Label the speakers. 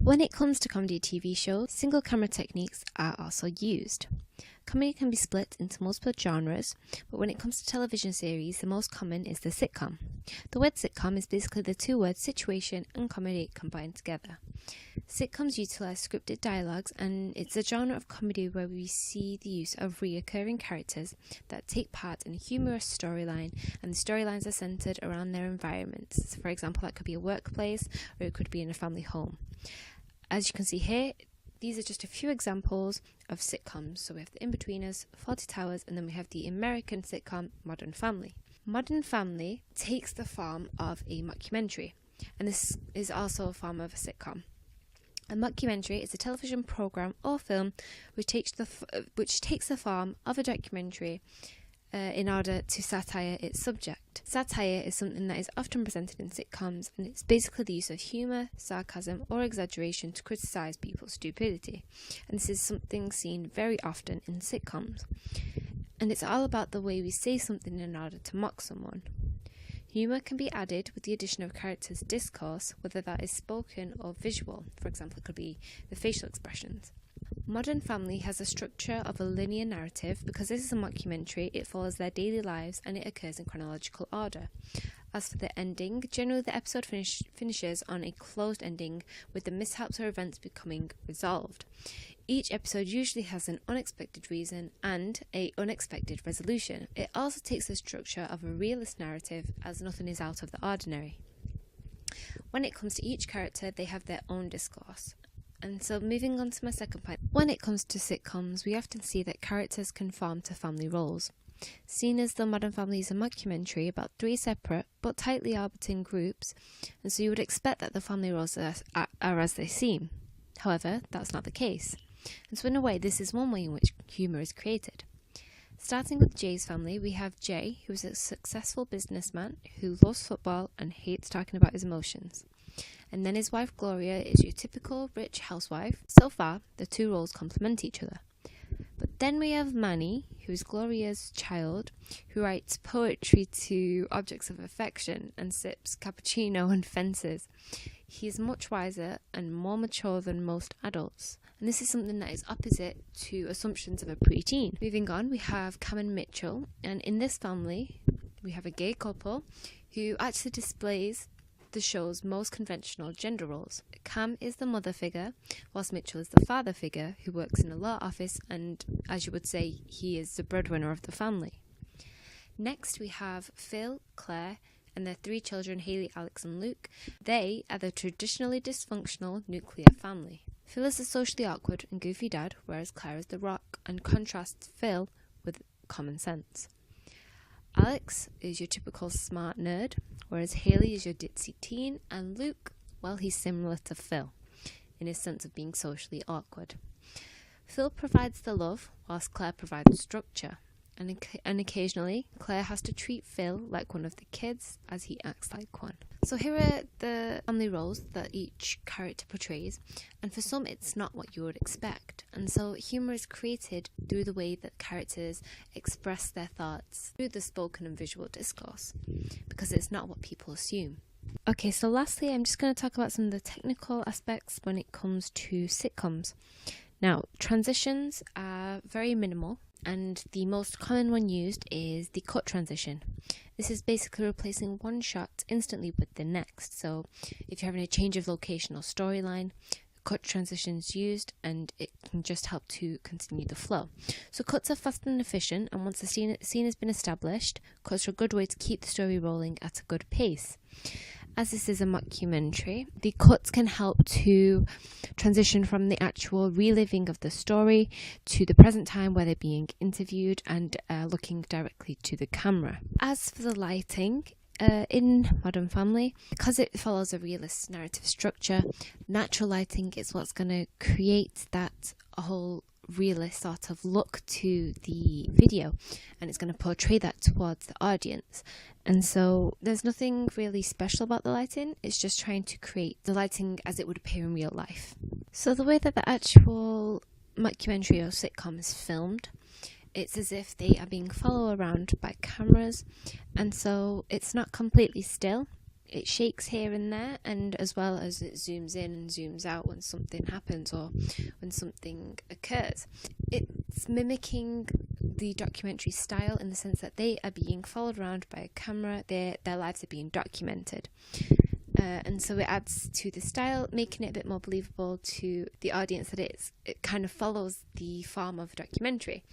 Speaker 1: When it comes to comedy TV shows, single camera techniques are also used. Comedy can be split into multiple genres, but when it comes to television series, the most common is the sitcom. The word sitcom is basically the two words situation and comedy combined together. Sitcoms utilize scripted dialogues, and it's a genre of comedy where we see the use of reoccurring characters that take part in a humorous storyline, and the storylines are centered around their environments. So for example, that could be a workplace or it could be in a family home. As you can see here, these are just a few examples of sitcoms. So we have the In-Betweeners, Fawlty Towers, and then we have the American sitcom Modern Family. Modern Family takes the form of a mockumentary, and this is also a form of a sitcom. A mockumentary is a television program or film which takes the form of a documentary in order to satire its subject. Satire is something that is often presented in sitcoms, and it's basically the use of humour, sarcasm or exaggeration to criticise people's stupidity. And this is something seen very often in sitcoms. And it's all about the way we say something in order to mock someone. Humour can be added with the addition of characters' discourse, whether that is spoken or visual. For example, it could be the facial expressions. Modern Family has a structure of a linear narrative. Because this is a mockumentary, it follows their daily lives and it occurs in chronological order. As for the ending, generally the episode finishes on a closed ending with the mishaps or events becoming resolved. Each episode usually has an unexpected reason and an unexpected resolution. It also takes the structure of a realist narrative, as nothing is out of the ordinary. When it comes to each character, they have their own discourse. And so moving on to my second point, when it comes to sitcoms, we often see that characters conform to family roles. Seen as the Modern Family is a mockumentary about three separate but tightly orbiting groups, and so you would expect that the family roles are as they seem. However, that's not the case. And so in a way, this is one way in which humour is created. Starting with Jay's family, we have Jay, who is a successful businessman who loves football and hates talking about his emotions. And then his wife Gloria is your typical rich housewife. So far, the two roles complement each other. But then we have Manny, who is Gloria's child, who writes poetry to objects of affection and sips cappuccino and fences. He is much wiser and more mature than most adults. And this is something that is opposite to assumptions of a preteen. Moving on, we have Cam and Mitchell. And in this family, we have a gay couple who actually displays the show's most conventional gender roles. Cam is the mother figure, whilst Mitchell is the father figure who works in a law office, and as you would say, he is the breadwinner of the family. Next we have Phil, Claire, and their three children, Haley, Alex and Luke. They are the traditionally dysfunctional nuclear family. Phil is the socially awkward and goofy dad, whereas Claire is the rock and contrasts Phil with common sense. Alex is your typical smart nerd, whereas Haley is your ditzy teen, and Luke, well, he's similar to Phil in his sense of being socially awkward. Phil provides the love, whilst Claire provides structure, and occasionally Claire has to treat Phil like one of the kids as he acts like one. So here are the family roles that each character portrays, and for some it's not what you would expect. And so humour is created through the way that characters express their thoughts through the spoken and visual discourse, because it's not what people assume. Okay, so lastly I'm just going to talk about some of the technical aspects when it comes to sitcoms. Now, transitions are very minimal, and the most common one used is the cut transition. This is basically replacing one shot instantly with the next. So if you're having a change of location or storyline, cut transition is used, and it can just help to continue the flow. So cuts are fast and efficient, and once the scene has been established, cuts are a good way to keep the story rolling at a good pace. As this is a mockumentary, the cuts can help to transition from the actual reliving of the story to the present time where they're being interviewed and looking directly to the camera. As for the lighting, in Modern Family, because it follows a realist narrative structure, natural lighting is what's going to create that whole realist sort of look to the video, and it's going to portray that towards the audience. And so there's nothing really special about the lighting, it's just trying to create the lighting as it would appear in real life. So the way that the actual mockumentary or sitcom is filmed, it's as if they are being followed around by cameras, and so it's not completely still. it shakes here and there, and as well as it zooms in and zooms out when something happens or when something occurs. It's mimicking the documentary style in the sense that they are being followed around by a camera, their lives are being documented. And so it adds to the style, making it a bit more believable to the audience that it kind of follows the form of a documentary.